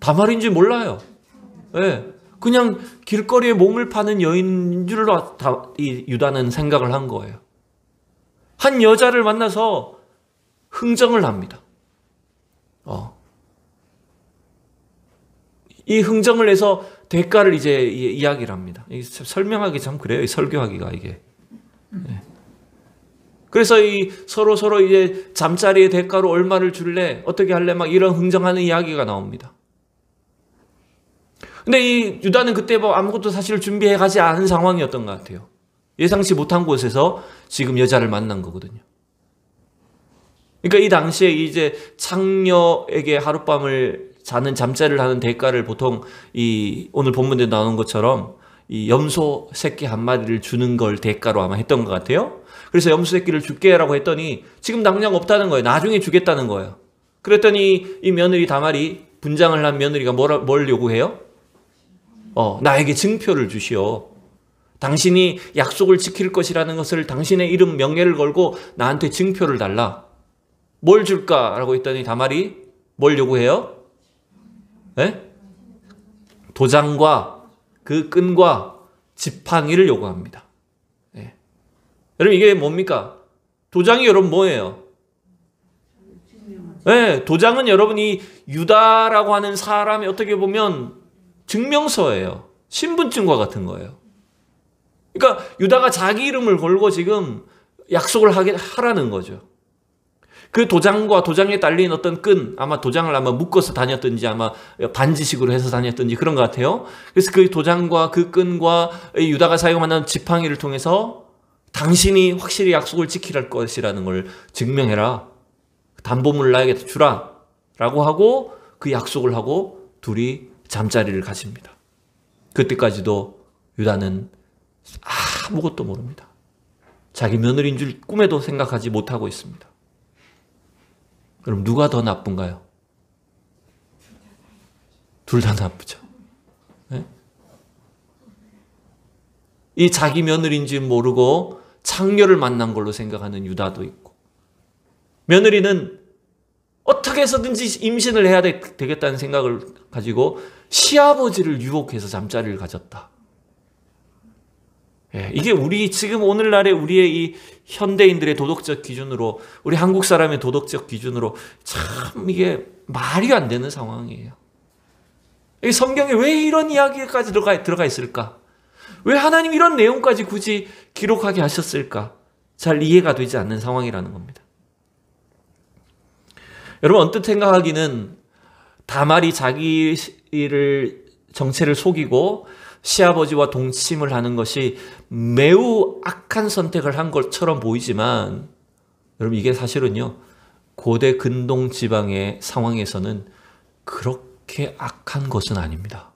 다말인지 몰라요. 네. 그냥 길거리에 몸을 파는 여인인 줄로 이 유다는 생각을 한 거예요. 한 여자를 만나서 흥정을 합니다. 이 흥정을 해서 대가를 이제 이야기를 합니다. 설명하기 참 그래요. 설교하기가 이게. 네. 그래서 이 서로 이제 잠자리의 대가로 얼마를 줄래? 어떻게 할래? 막 이런 흥정하는 이야기가 나옵니다. 근데 이 유다는 그때 뭐 아무것도 사실 준비해 가지 않은 상황이었던 것 같아요. 예상치 못한 곳에서 지금 여자를 만난 거거든요. 그러니까 이 당시에 이제 창녀에게 하룻밤을 자는 잠자리를 하는 대가를 보통 오늘 본문에 나오는 것처럼 이 염소 새끼 한 마리를 주는 걸 대가로 아마 했던 것 같아요. 그래서 염소 새끼를 줄게라고 했더니 지금 당장 없다는 거예요. 나중에 주겠다는 거예요. 그랬더니 이 며느리 다말이, 분장을 한 며느리가 뭘 요구해요? 나에게 증표를 주시오. 당신이 약속을 지킬 것이라는 것을 당신의 이름 명예를 걸고 나한테 증표를 달라. 뭘 줄까라고 했더니 다말이 뭘 요구해요? 네? 도장과 그 끈과 지팡이를 요구합니다. 네. 여러분 이게 뭡니까? 도장이 여러분 뭐예요? 네, 도장은 여러분이 유다라고 하는 사람이 어떻게 보면 증명서예요. 신분증과 같은 거예요. 그러니까 유다가 자기 이름을 걸고 지금 약속을 하라는 거죠. 그 도장과 도장에 딸린 어떤 끈, 아마 도장을 묶어서 다녔든지 아마 반지식으로 해서 다녔든지 그런 것 같아요. 그래서 그 도장과 그 끈과 유다가 사용하는 지팡이를 통해서 당신이 확실히 약속을 지킬 것이라는 걸 증명해라. 담보물을 나에게 주라. 라고 하고 그 약속을 하고 둘이 잠자리를 가집니다. 그때까지도 유다는 아무것도 모릅니다. 자기 며느리인 줄 꿈에도 생각하지 못하고 있습니다. 그럼 누가 더 나쁜가요? 둘 다 나쁘죠. 네? 이 자기 며느리인지 모르고 창녀를 만난 걸로 생각하는 유다도 있고, 며느리는 어떻게 해서든지 임신을 해야 되겠다는 생각을 가지고 시아버지를 유혹해서 잠자리를 가졌다. 예, 이게 지금 오늘날의 우리의 이 현대인들의 도덕적 기준으로, 우리 한국 사람의 도덕적 기준으로 참 이게 말이 안 되는 상황이에요. 이 성경에 왜 이런 이야기까지 들어가 있을까? 왜 하나님 이런 내용까지 굳이 기록하게 하셨을까? 잘 이해가 되지 않는 상황이라는 겁니다. 여러분 언뜻 생각하기는 다말이 자기를 정체를 속이고 시아버지와 동침을 하는 것이 매우 악한 선택을 한 것처럼 보이지만, 여러분 이게 사실은요 고대 근동 지방의 상황에서는 그렇게 악한 것은 아닙니다.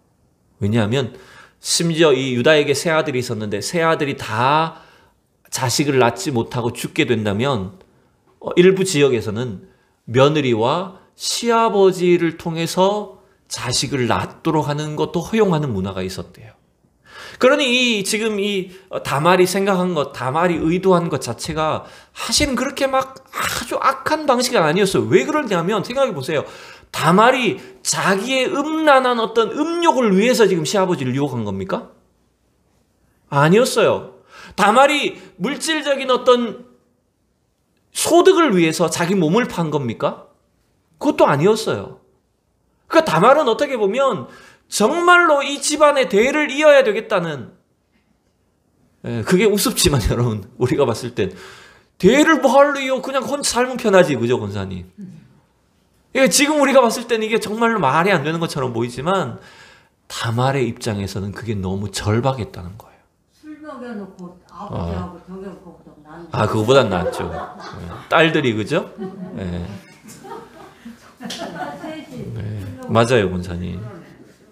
왜냐하면 심지어 이 유다에게 세 아들이 있었는데 세 아들이 다 자식을 낳지 못하고 죽게 된다면 일부 지역에서는 며느리와 시아버지를 통해서 자식을 낳도록 하는 것도 허용하는 문화가 있었대요. 그러니 지금 다말이 생각한 것, 다말이 의도한 것 자체가 사실은 그렇게 막 아주 악한 방식은 아니었어요. 왜 그러냐면 생각해 보세요. 다말이 자기의 음란한 어떤 음욕을 위해서 지금 시아버지를 유혹한 겁니까? 아니었어요. 다말이 물질적인 어떤 소득을 위해서 자기 몸을 판 겁니까? 그것도 아니었어요. 그러니까 다말은 어떻게 보면 정말로 이 집안의 대를 이어야 되겠다는, 그게 우습지만 여러분 우리가 봤을 땐 대를 뭐 할래요? 그냥 혼자 살면 편하지, 그죠 권사님? 그러니까 지금 우리가 봤을 때는 이게 정말로 말이 안 되는 것처럼 보이지만 다말의 입장에서는 그게 너무 절박했다는 거예요. 술 먹여놓고 아버지하고 저격하고 난. 그거보단 낫죠. 딸들이 그죠? 네. 네. 맞아요 권사님.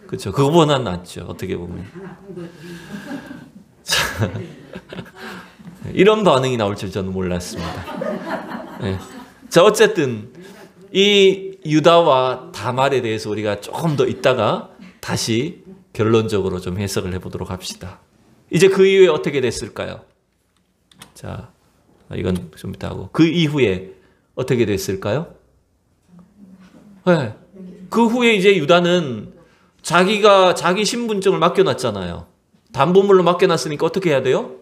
그렇죠. 그거보단 낫죠. 어떻게 보면. 이런 반응이 나올 줄 저는 몰랐습니다. 네. 자 어쨌든 이 유다와 다말에 대해서 우리가 조금 더 이따가 다시 결론적으로 좀 해석을 해보도록 합시다. 이제 그 이후에 어떻게 됐을까요? 자, 이건 좀 이따 하고 그 이후에 어떻게 됐을까요? 네. 그 후에 이제 유다는 자기가 자기 신분증을 맡겨놨잖아요. 담보물로 맡겨놨으니까 어떻게 해야 돼요?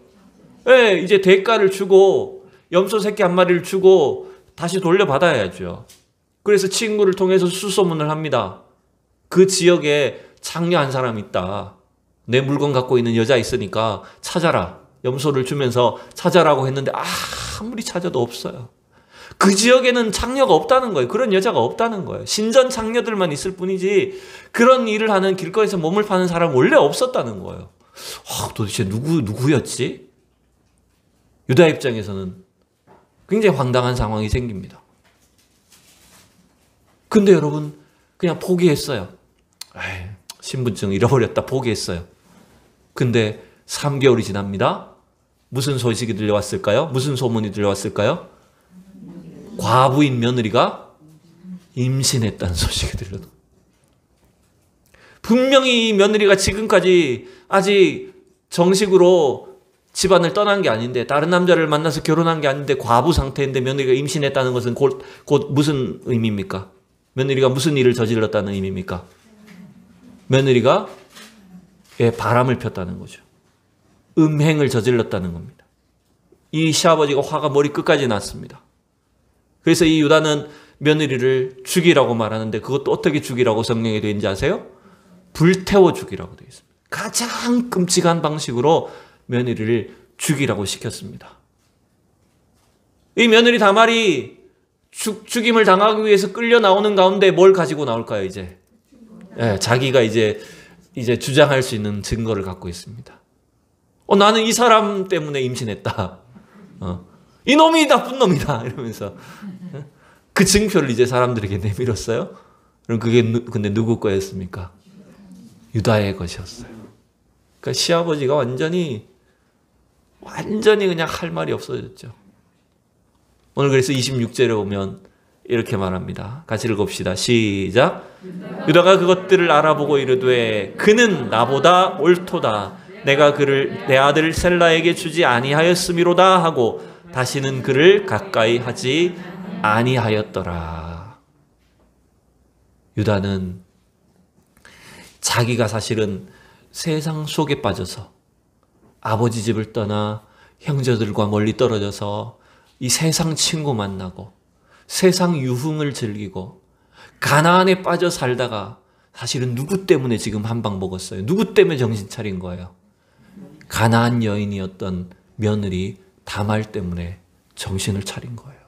네, 이제 대가를 주고 염소 새끼 한 마리를 주고 다시 돌려받아야죠. 그래서 친구를 통해서 수소문을 합니다. 그 지역에 창녀 한 사람 있다. 내 물건 갖고 있는 여자 있으니까 찾아라. 염소를 주면서 찾아라고 했는데 아무리 찾아도 없어요. 그 지역에는 창녀가 없다는 거예요. 그런 여자가 없다는 거예요. 신전 창녀들만 있을 뿐이지 그런 일을 하는 길거리에서 몸을 파는 사람 원래 없었다는 거예요. 도대체 누구였지? 유다 입장에서는 굉장히 황당한 상황이 생깁니다. 근데 여러분 그냥 포기했어요. 신분증 잃어버렸다 포기했어요. 근데 3개월이 지납니다. 무슨 소식이 들려왔을까요? 무슨 소문이 들려왔을까요? 과부인 며느리가 임신했다는 소식이 들려요. 분명히 이 며느리가 지금까지 아직 정식으로 집안을 떠난 게 아닌데, 다른 남자를 만나서 결혼한 게 아닌데 과부 상태인데 며느리가 임신했다는 것은 곧 무슨 의미입니까? 며느리가 무슨 일을 저질렀다는 의미입니까? 며느리가 바람을 폈다는 거죠. 음행을 저질렀다는 겁니다. 이 시아버지가 화가 머리 끝까지 났습니다. 그래서 이 유다는 며느리를 죽이라고 말하는데, 그것도 어떻게 죽이라고 성경에 되어 있는지 아세요? 불태워 죽이라고 되어 있습니다. 가장 끔찍한 방식으로 며느리를 죽이라고 시켰습니다. 이 며느리 다말이 죽임을 당하기 위해서 끌려 나오는 가운데 뭘 가지고 나올까요, 이제? 자기가 이제 주장할 수 있는 증거를 갖고 있습니다. 나는 이 사람 때문에 임신했다. 이 놈이 나쁜 놈이다. 이러면서 그 증표를 이제 사람들에게 내밀었어요. 그럼 그게 근데 누구 거였습니까? 유다의 것이었어요. 그러니까 시아버지가 완전히 그냥 할 말이 없어졌죠. 오늘 그래서 26절에 보면 이렇게 말합니다. 같이 읽읍시다. 시작. 유다가 그것들을 알아보고 이르되 그는 나보다 옳도다. 내가 그를 내 아들 셀라에게 주지 아니하였음이로다 하고 다시는 그를 가까이 하지 아니하였더라. 유다는 자기가 사실은 세상 속에 빠져서 아버지 집을 떠나 형제들과 멀리 떨어져서 이 세상 친구 만나고 세상 유흥을 즐기고 가나안에 빠져 살다가 사실은 누구 때문에 지금 한 방 먹었어요? 누구 때문에 정신 차린 거예요? 가나안 여인이었던 며느리 다말 때문에 정신을 차린 거예요.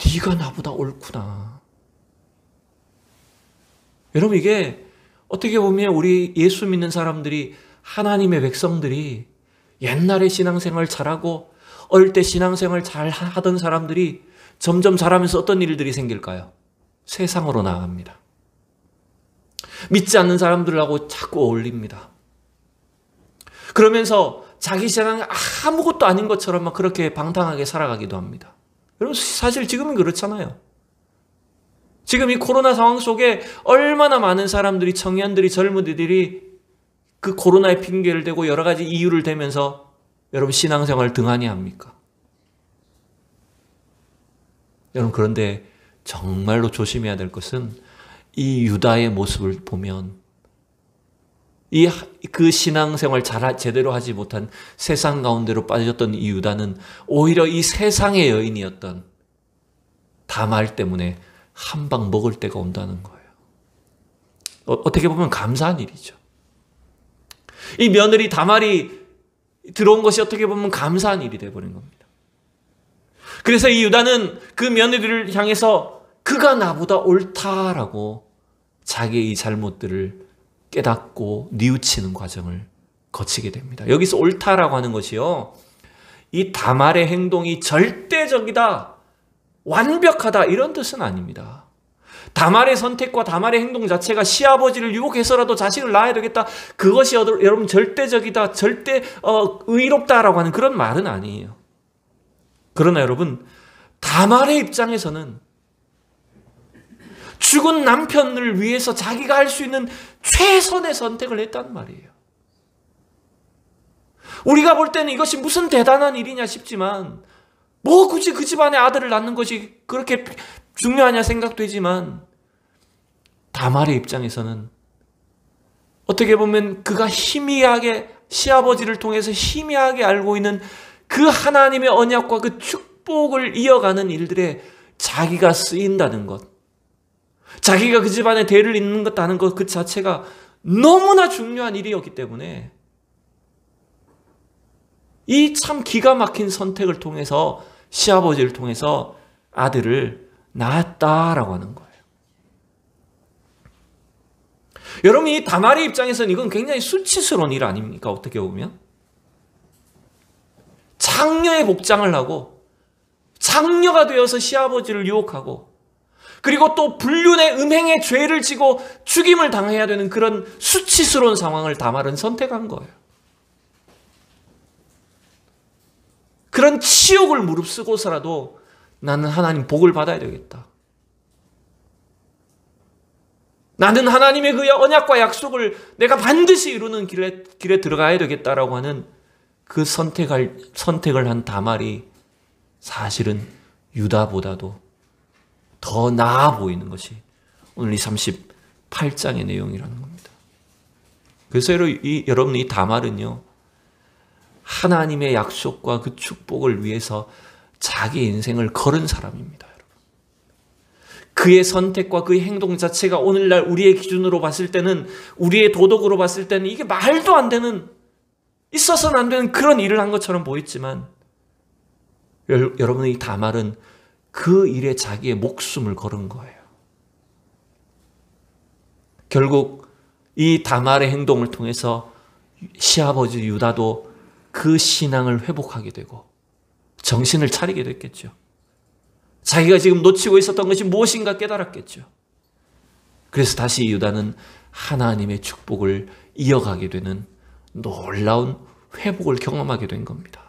네가 나보다 옳구나. 여러분, 이게 어떻게 보면 우리 예수 믿는 사람들이, 하나님의 백성들이, 옛날에 신앙생활 잘하고 어릴 때 신앙생활 잘 하던 사람들이 점점 자라면서 어떤 일들이 생길까요? 세상으로 나갑니다. 믿지 않는 사람들하고 자꾸 어울립니다. 그러면서 자기 신앙이 아무것도 아닌 것처럼 막 그렇게 방탕하게 살아가기도 합니다. 여러분, 사실 지금은 그렇잖아요. 지금 이 코로나 상황 속에 얼마나 많은 사람들이, 청년들이, 젊은이들이 그 코로나의 핑계를 대고 여러 가지 이유를 대면서 여러분 신앙생활을 등한히 합니까? 여러분, 그런데 정말로 조심해야 될 것은 이 유다의 모습을 보면 그 신앙생활 제대로 하지 못한 세상 가운데로 빠졌던 이 유다는 오히려 이 세상의 여인이었던 다말 때문에 한 방 먹을 때가 온다는 거예요. 어떻게 보면 감사한 일이죠. 이 며느리 다말이 들어온 것이 어떻게 보면 감사한 일이 되어버린 겁니다. 그래서 이 유다는 그 며느리를 향해서 그가 나보다 옳다라고 자기의 이 잘못들을 깨닫고 뉘우치는 과정을 거치게 됩니다. 여기서 옳다라고 하는 것이요, 이 다말의 행동이 절대적이다, 완벽하다, 이런 뜻은 아닙니다. 다말의 선택과 다말의 행동 자체가 시아버지를 유혹해서라도 자식을 낳아야 되겠다, 그것이 여러분 절대적이다, 절대 의롭다라고 하는 그런 말은 아니에요. 그러나 여러분, 다말의 입장에서는 죽은 남편을 위해서 자기가 할 수 있는 최선의 선택을 했단 말이에요. 우리가 볼 때는 이것이 무슨 대단한 일이냐 싶지만, 뭐 굳이 그 집안에 아들을 낳는 것이 그렇게 중요하냐 생각되지만, 다말의 입장에서는 어떻게 보면 그가 희미하게, 시아버지를 통해서 희미하게 알고 있는 그 하나님의 언약과 그 축복을 이어가는 일들에 자기가 쓰인다는 것, 자기가 그 집안에 대를 잇는 것 하는 것 그 자체가 너무나 중요한 일이었기 때문에 이 참 기가 막힌 선택을 통해서 시아버지를 통해서 아들을 낳았다라고 하는 거예요. 여러분, 이 다말의 입장에서는 이건 굉장히 수치스러운 일 아닙니까? 어떻게 보면 장녀의 복장을 하고 장녀가 되어서 시아버지를 유혹하고 그리고 또 불륜의 음행의 죄를 지고 죽임을 당해야 되는 그런 수치스러운 상황을 다말은 선택한 거예요. 그런 치욕을 무릅쓰고서라도 나는 하나님 복을 받아야 되겠다. 나는 하나님의 그 언약과 약속을 내가 반드시 이루는 길에 들어가야 되겠다라고 하는 그 선택을 한 다말이 사실은 유다보다도 더 나아 보이는 것이 오늘 이 38장의 내용이라는 겁니다. 그래서 여러분 이 다말은요, 하나님의 약속과 그 축복을 위해서 자기 인생을 걸은 사람입니다. 여러분. 그의 선택과 그의 행동 자체가 오늘날 우리의 기준으로 봤을 때는, 우리의 도덕으로 봤을 때는 이게 말도 안 되는, 있어서는 안 되는 그런 일을 한 것처럼 보였지만, 여러분의 이 다말은 그 일에 자기의 목숨을 걸은 거예요. 결국 이 다말의 행동을 통해서 시아버지 유다도 그 신앙을 회복하게 되고 정신을 차리게 됐겠죠. 자기가 지금 놓치고 있었던 것이 무엇인가 깨달았겠죠. 그래서 다시 유다는 하나님의 축복을 이어가게 되는 놀라운 회복을 경험하게 된 겁니다.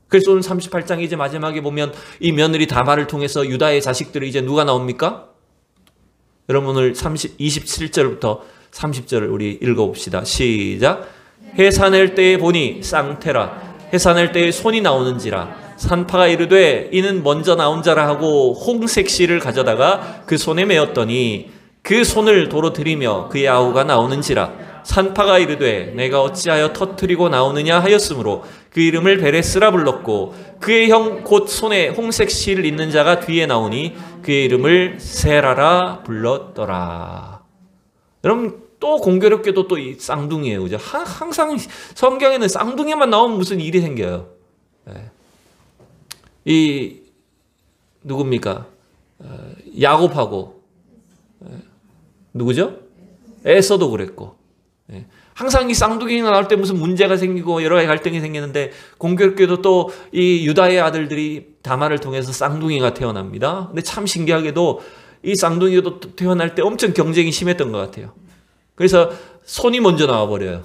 그래서 오늘 38장 이제 마지막에 보면 이 며느리 다말을 통해서 유다의 자식들이 이제 누가 나옵니까? 여러분 오늘 27절부터 30절을 우리 읽어봅시다. 시작. 해산할 때에 보니 쌍테라 해산할 때에 손이 나오는지라 산파가 이르되 이는 먼저 나온 자라 하고 홍색 실을 가져다가 그 손에 메었더니 그 손을 도로 들이며 그의 아우가 나오는지라 산파가 이르되 내가 어찌하여 터뜨리고 나오느냐 하였으므로 그 이름을 베레스라 불렀고 그의 형 곧 손에 홍색 실을 잇는 자가 뒤에 나오니 그의 이름을 세라라 불렀더라. 여러분 또 공교롭게도 또 이 쌍둥이에요. 그죠? 항상 성경에는 쌍둥이만 나오면 무슨 일이 생겨요. 이 누굽니까? 야곱하고 누구죠? 에서도 그랬고 항상 이 쌍둥이가 나올 때 무슨 문제가 생기고 여러 가지 갈등이 생기는데 공교롭게도 또 이 유다의 아들들이 다말을 통해서 쌍둥이가 태어납니다. 근데 참 신기하게도 이 쌍둥이도 태어날 때 엄청 경쟁이 심했던 것 같아요. 그래서 손이 먼저 나와버려요.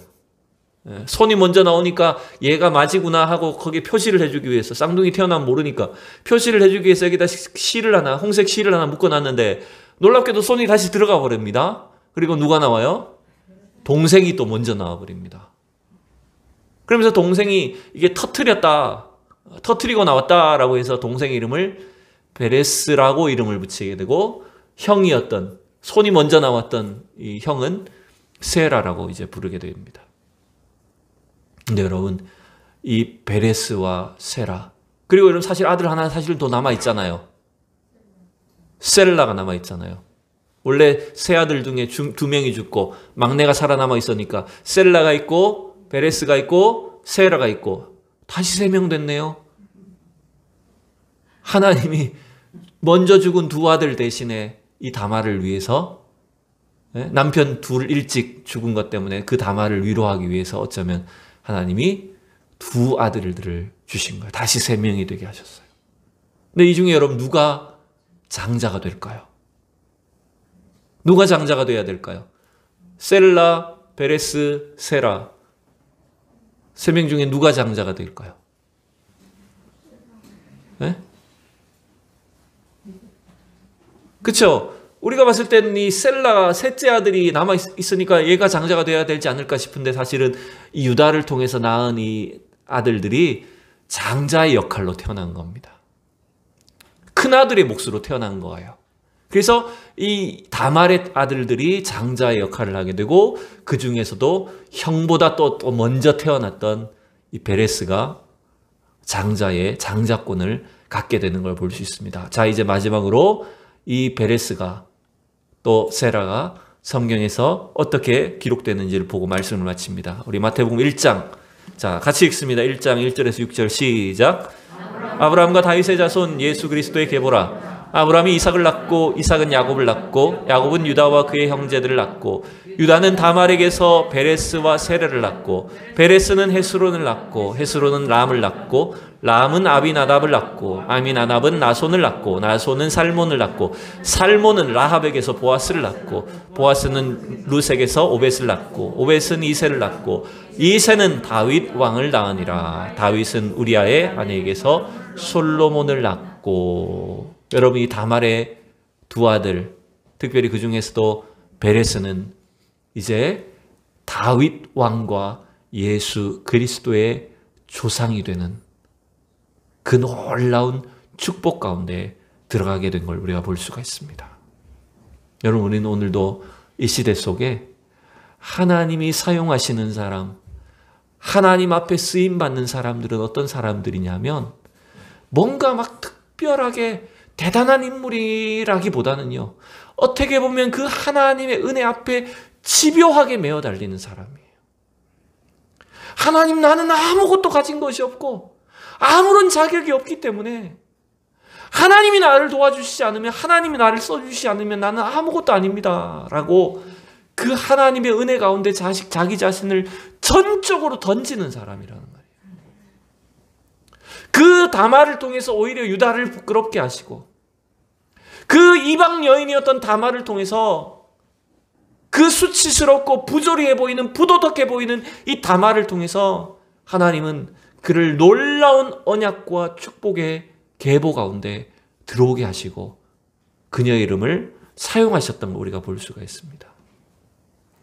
손이 먼저 나오니까 얘가 맞이구나 하고 거기에 표시를 해주기 위해서 쌍둥이 태어나면 모르니까 표시를 해주기 위해서 여기다 실을 하나 홍색 실을 하나 묶어놨는데 놀랍게도 손이 다시 들어가 버립니다. 그리고 누가 나와요? 동생이 또 먼저 나와버립니다. 그러면서 동생이 이게 터트리고 나왔다라고 해서 동생 이름을 베레스라고 이름을 붙이게 되고 형이었던 손이 먼저 나왔던 이 형은 세라라고 이제 부르게 됩니다. 근데 여러분 이 베레스와 세라 그리고 여러분 사실 아들 하나 사실 더 남아 있잖아요. 셀라가 남아 있잖아요. 원래 세 아들 중에 두 명이 죽고 막내가 살아남아 있으니까 셀라가 있고 베레스가 있고 세라가 있고 다시 3명 됐네요. 하나님이 먼저 죽은 두 아들 대신에 이 다말을 위해서 남편 둘 일찍 죽은 것 때문에 그 다말을 위로하기 위해서 어쩌면 하나님이 두 아들들을 주신 거예요. 다시 3명이 되게 하셨어요. 근데 이 중에 여러분 누가 장자가 될까요? 누가 장자가 돼야 될까요? 셀라, 베레스, 세라 3명 중에 누가 장자가 될까요? 네? 그렇죠? 우리가 봤을 때는 이 셀라가 셋째 아들이 남아 있으니까 얘가 장자가 돼야 되지 않을까 싶은데 사실은 이 유다를 통해서 낳은 이 아들들이 장자의 역할로 태어난 겁니다. 큰 아들의 몫으로 태어난 거예요. 그래서 이 다말의 아들들이 장자의 역할을 하게 되고 그 중에서도 형보다 또 먼저 태어났던 이 베레스가 장자의 장자권을 갖게 되는 걸 볼 수 있습니다. 자, 이제 마지막으로 이 베레스가 또 세라가 성경에서 어떻게 기록되는지를 보고 말씀을 마칩니다. 우리 마태복음 1장 자 같이 읽습니다. 1장 1절에서 6절 시작. 아브라함과 다윗의 자손 예수 그리스도의 계보라. 아브라함이 이삭을 낳고 이삭은 야곱을 낳고 야곱은 유다와 그의 형제들을 낳고 유다는 다말에게서 베레스와 세레를 낳고 베레스는 헤스론을 낳고 헤스론은 람을 낳고 람은 아비나답을 낳고 아미나답은 나손을 낳고 나손은 살몬을 낳고 살몬은 라합에게서 보아스를 낳고 보아스는 룻에게서 오벳을 낳고 오벳은 이새를 낳고 이새는 다윗 왕을 낳으니라. 다윗은 우리아의 아내에게서 솔로몬을 낳고. 여러분, 이 다말의 두 아들, 특별히 그 중에서도 베레스는 이제 다윗 왕과 예수 그리스도의 조상이 되는 그 놀라운 축복 가운데 들어가게 된 걸 우리가 볼 수가 있습니다. 여러분, 우리는 오늘도 이 시대 속에 하나님이 사용하시는 사람, 하나님 앞에 쓰임받는 사람들은 어떤 사람들이냐면 뭔가 막 특별하게 대단한 인물이라기보다는요, 어떻게 보면 그 하나님의 은혜 앞에 집요하게 매어 달리는 사람이에요. 하나님, 나는 아무것도 가진 것이 없고 아무런 자격이 없기 때문에 하나님이 나를 도와주시지 않으면, 하나님이 나를 써주시지 않으면 나는 아무것도 아닙니다 라고 그 하나님의 은혜 가운데 자기 자신을 전적으로 던지는 사람이라는 거예요. 그 다말을 통해서 오히려 유다를 부끄럽게 하시고, 그 이방 여인이었던 다말을 통해서 그 수치스럽고 부조리해 보이는, 부도덕해 보이는 이 다말을 통해서 하나님은 그를 놀라운 언약과 축복의 계보 가운데 들어오게 하시고 그녀의 이름을 사용하셨던 걸 우리가 볼 수가 있습니다.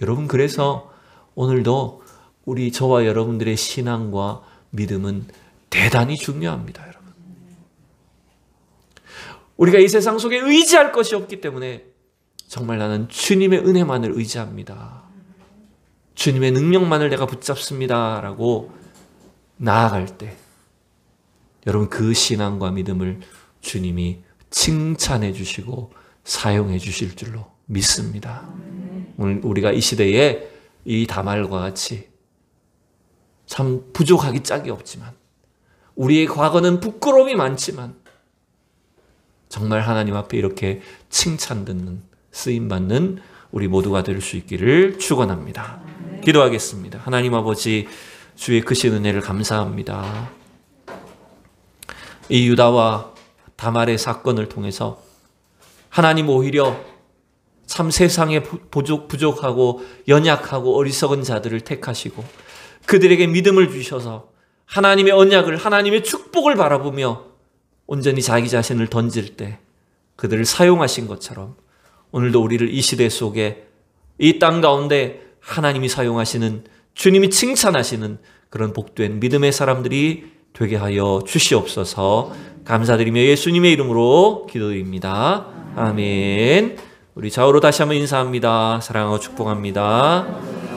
여러분, 그래서 오늘도 우리 저와 여러분들의 신앙과 믿음은 대단히 중요합니다. 여러분, 우리가 이 세상 속에 의지할 것이 없기 때문에 정말 나는 주님의 은혜만을 의지합니다, 주님의 능력만을 내가 붙잡습니다 라고 나아갈 때 여러분, 그 신앙과 믿음을 주님이 칭찬해 주시고 사용해 주실 줄로 믿습니다. 오늘 우리가 이 시대에 이 다말과 같이 참 부족하기 짝이 없지만, 우리의 과거는 부끄러움이 많지만 정말 하나님 앞에 이렇게 칭찬 듣는, 쓰임받는 우리 모두가 될 수 있기를 축원합니다. 기도하겠습니다. 하나님 아버지, 주의 크신 은혜를 감사합니다. 이 유다와 다말의 사건을 통해서 하나님 오히려 참 세상에 부족하고 연약하고 어리석은 자들을 택하시고 그들에게 믿음을 주셔서 하나님의 언약을, 하나님의 축복을 바라보며 온전히 자기 자신을 던질 때 그들을 사용하신 것처럼 오늘도 우리를 이 시대 속에 이 땅 가운데 하나님이 사용하시는, 주님이 칭찬하시는 그런 복된 믿음의 사람들이 되게 하여 주시옵소서. 감사드리며 예수님의 이름으로 기도드립니다. 아멘. 우리 좌우로 다시 한번 인사합니다. 사랑하고 축복합니다.